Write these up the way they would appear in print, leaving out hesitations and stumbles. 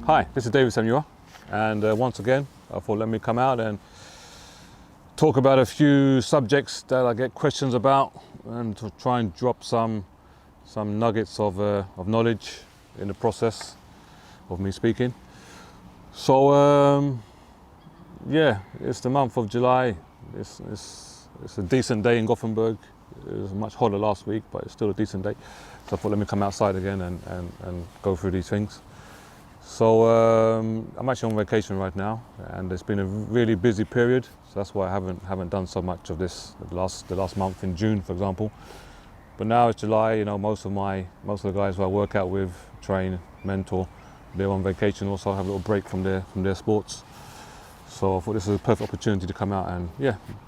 Hi, this is David Samuyiwa, and once again, I thought let me come out and talk about a few subjects that I get questions about, and to try and drop some nuggets of knowledge in the process of me speaking. So yeah, it's the month of July. It's a decent day in Gothenburg. It was much hotter last week, but it's still a decent day. So I thought let me come outside again and go through these things. So I'm actually on vacation right now, and it's been a really busy period. So that's why I haven't done so much of this the last month in June, for example. But now it's July. You know, most of the guys who I work out with, train, mentor, they're on vacation. Also have a little break from their sports. So I thought this is a perfect opportunity to come out and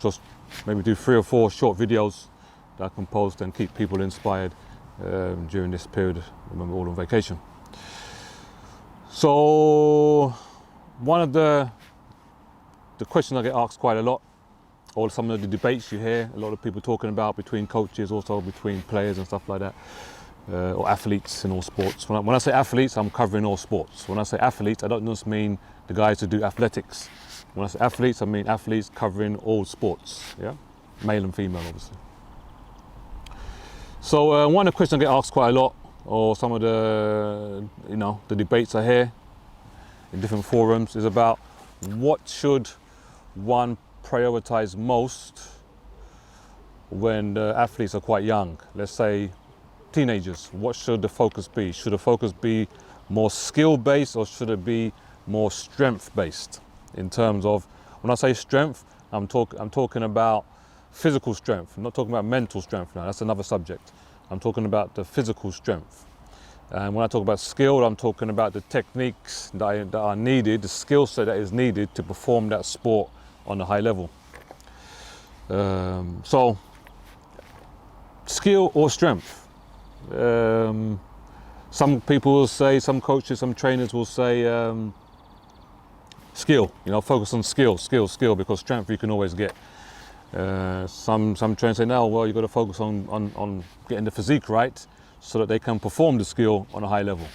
just maybe do 3 or 4 short videos that I can post and keep people inspired during this period when we're all on vacation. So one of the questions I get asked quite a lot, or some of the debates you hear a lot of people talking about between coaches, also between players and stuff like that, or athletes in all sports. When I say athletes, I'm covering all sports. When I say athletes, I don't just mean the guys who do athletics. When I say athletes, I mean athletes covering all sports, male and female, obviously. So one of the questions I get asked quite a lot, or some of the debates I hear in different forums, is about what should one prioritize most when the athletes are quite young. Let's say teenagers. What should the focus be? Should the focus be more skill-based, or should it be more strength-based? In terms of, when I say strength, I'm talking about physical strength. I'm not talking about mental strength now. That's another subject. I'm talking about the physical strength. And when I talk about skill, I'm talking about the techniques that are needed, the skill set that is needed to perform that sport on a high level. So, skill or strength? Some people will say, some coaches, some trainers will say, skill. Focus on skill, because strength you can always get. Some trainers say, no, well, you've got to focus on getting the physique right, so that they can perform the skill on a high level.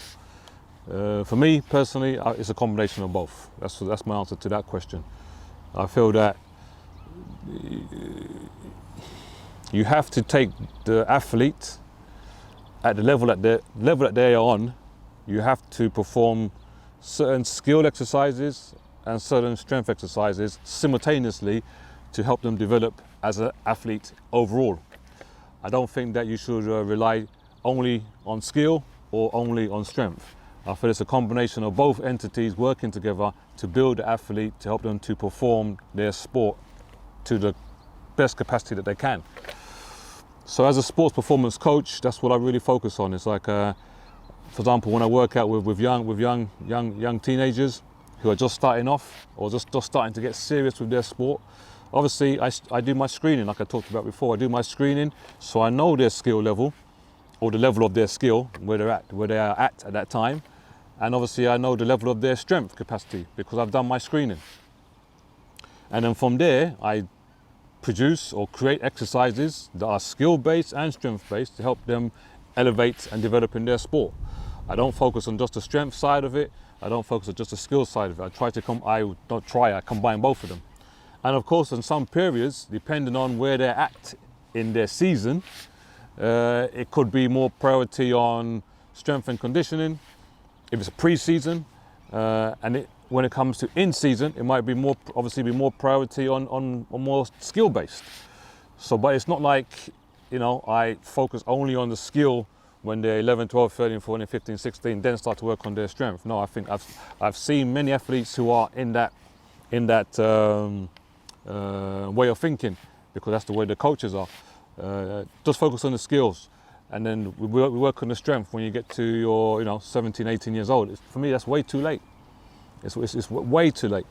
For me personally, it's a combination of both. That's my answer to that question. I feel that you have to take the athlete at the level that they are on. You have to perform certain skill exercises and certain strength exercises simultaneously to help them develop as an athlete overall. I don't think that you should rely only on skill or only on strength. I feel it's a combination of both entities working together to build the athlete, to help them to perform their sport to the best capacity that they can. So as a sports performance coach, that's what I really focus on. It's like, for example, when I work out with young teenagers who are just starting off, or just starting to get serious with their sport, obviously I do my screening, like I talked about before. I do my screening, so I know their skill level, or the level of their skill, where they are at that time. And obviously I know the level of their strength capacity because I've done my screening. And then from there, I produce or create exercises that are skill-based and strength-based to help them elevate and develop in their sport. I don't focus on just the strength side of it. I don't focus on just the skill side of it. I combine both of them. And of course, in some periods, depending on where they're at in their season, it could be more priority on strength and conditioning if it's a pre-season, and when it comes to in-season, it might be more priority on more skill-based. So, but it's not like I focus only on the skill when they're 11, 12, 13, 14, 15, 16, then start to work on their strength. No, I think I've seen many athletes who are in that way of thinking, because that's the way the coaches are. Just focus on the skills, and then we work on the strength when you get to your 17, 18 years old. For me, that's way too late. It's way too late.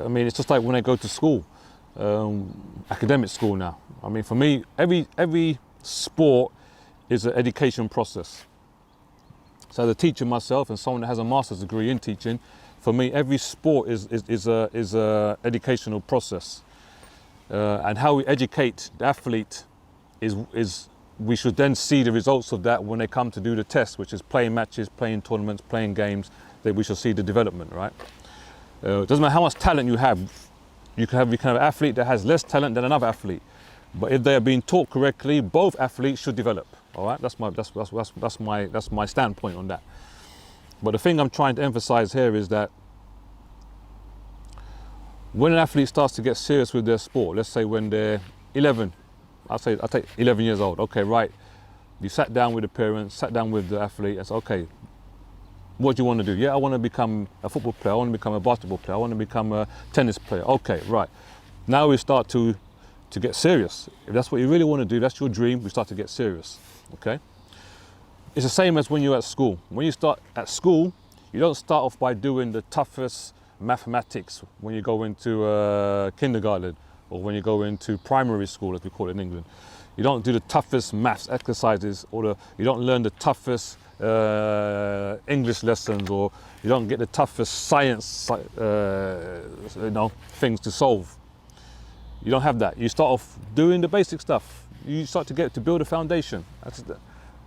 I mean, it's just like when I go to school, academic school now. I mean, for me, every sport is an education process. So as a teacher myself and someone that has a master's degree in teaching, for me, every sport is a educational process. And how we educate the athlete is we should then see the results of that when they come to do the test, which is playing matches, playing tournaments, playing games, that we should see the development, right? It doesn't matter how much talent you have. You can have an athlete that has less talent than another athlete. But if they are being taught correctly, both athletes should develop, all right? That's my standpoint on that. But the thing I'm trying to emphasize here is that when an athlete starts to get serious with their sport, let's say when they're 11, I'll take 11 years old. Okay, right. You sat down with the parents, sat down with the athlete and said, okay, what do you want to do? Yeah, I want to become a football player. I want to become a basketball player. I want to become a tennis player. Okay, right. Now we start to get serious. If that's what you really want to do, that's your dream, we start to get serious, okay? It's the same as when you're at school. When you start at school, you don't start off by doing the toughest mathematics when you go into kindergarten or when you go into primary school, as we call it in England. You don't do the toughest maths exercises, or you don't learn the toughest English lessons, or you don't get the toughest science things to solve. You don't have that. You start off doing the basic stuff. You start to build a foundation.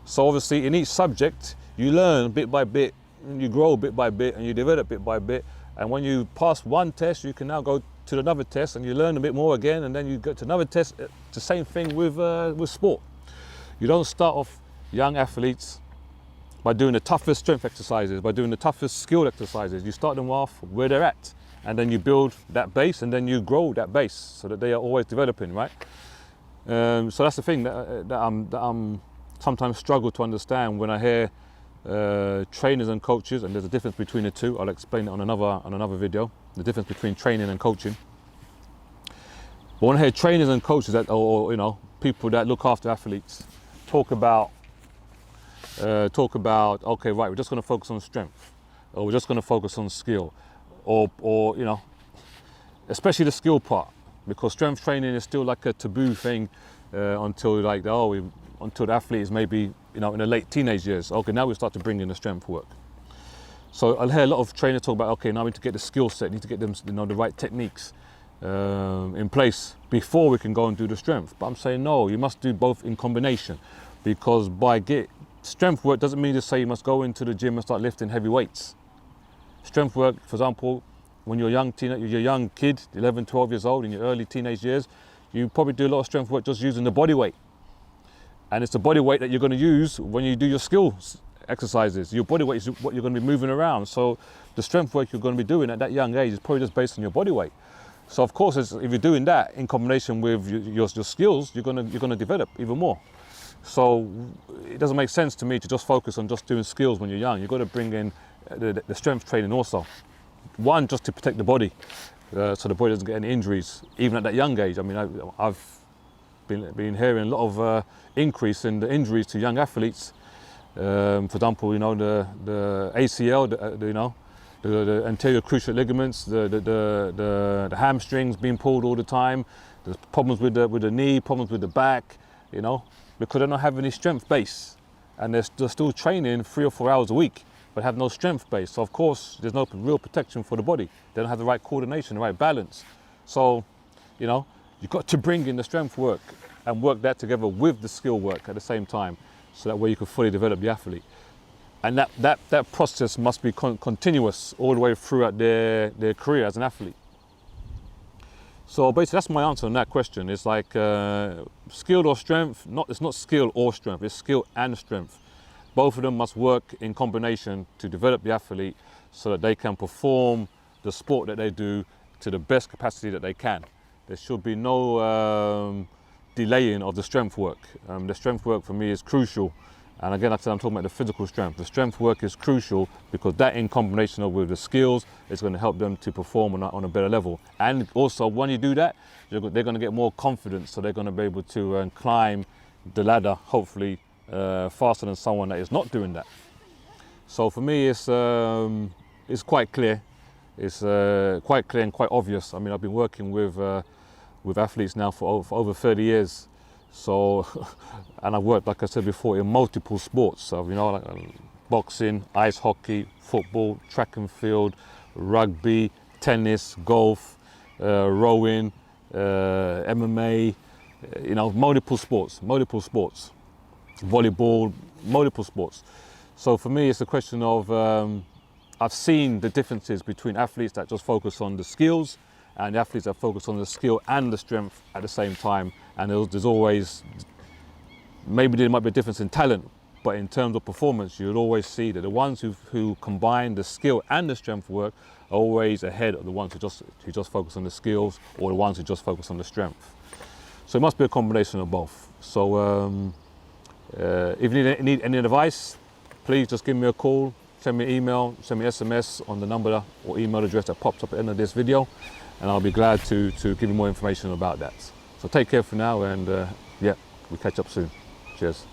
So obviously in each subject, you learn bit by bit, and you grow bit by bit, and you develop bit by bit. And when you pass one test, you can now go to another test, and you learn a bit more again, and then you go to another test. It's the same thing with sport. You don't start off young athletes by doing the toughest strength exercises, by doing the toughest skill exercises. You start them off where they're at, and then you build that base, and then you grow that base so that they are always developing, right? So that's the thing that I'm sometimes struggle to understand when I hear trainers and coaches, and there's a difference between the two. I'll explain it on another video, the difference between training and coaching. But when I hear trainers and coaches or people that look after athletes talk about, okay, right, we're just going to focus on strength, or we're just going to focus on skill, or especially the skill part, because strength training is still like a taboo thing until the athlete is maybe in the late teenage years. Okay, now we start to bring in the strength work. So I'll hear a lot of trainers talk about, okay, now we need to get the skill set, need to get them the right techniques in place before we can go and do the strength. But I'm saying no, you must do both in combination, because strength work doesn't mean to say you must go into the gym and start lifting heavy weights. Strength work, for example, when you're a young kid, 11, 12 years old, in your early teenage years, you probably do a lot of strength work just using the body weight. And it's the body weight that you're going to use when you do your skills exercises. Your body weight is what you're going to be moving around. So the strength work you're going to be doing at that young age is probably just based on your body weight. So of course, if you're doing that in combination with your skills, you're going to develop even more. So it doesn't make sense to me to just focus on just doing skills when you're young. You've got to bring in the strength training also. One, just to protect the body, so the body doesn't get any injuries, even at that young age. I mean, I've been hearing a lot of increase in the injuries to young athletes. For example, the ACL, the anterior cruciate ligaments, the hamstrings being pulled all the time. There's problems with the knee, problems with the back, because they're not having any strength base, and they're still training 3 or 4 hours a week, but have no strength base. So of course, there's no real protection for the body. They don't have the right coordination, the right balance. So, you've got to bring in the strength work and work that together with the skill work at the same time, so that way you can fully develop the athlete. And that process must be continuous all the way throughout their career as an athlete. So basically, that's my answer on that question. It's like skill or strength. It's not skill or strength. It's skill and strength. Both of them must work in combination to develop the athlete so that they can perform the sport that they do to the best capacity that they can. There should be no delaying of the strength work. The strength work for me is crucial. And again, like I said, I'm talking about the physical strength. The strength work is crucial because that, in combination with the skills, is going to help them to perform on a better level. And also, when you do that, they're going to get more confidence, so they're going to be able to climb the ladder, hopefully, faster than someone that is not doing that. So for me, it's quite clear. It's quite clear and quite obvious. I mean, I've been working with athletes now for over 30 years. So, and I've worked, like I said before, in multiple sports. So, like boxing, ice hockey, football, track and field, rugby, tennis, golf, rowing, MMA, multiple sports. volleyball, multiple sports. So for me, it's a question of, I've seen the differences between athletes that just focus on the skills and the athletes that focus on the skill and the strength at the same time. And there's always, maybe there might be a difference in talent, but in terms of performance, you'll always see that the ones who combine the skill and the strength work are always ahead of the ones who just focus on the skills, or the ones who just focus on the strength. So it must be a combination of both. So if you need any advice, please just give me a call, send me an email, send me SMS on the number or email address that pops up at the end of this video, and I'll be glad to give you more information about that. So take care for now, and yeah, we'll catch up soon. Cheers.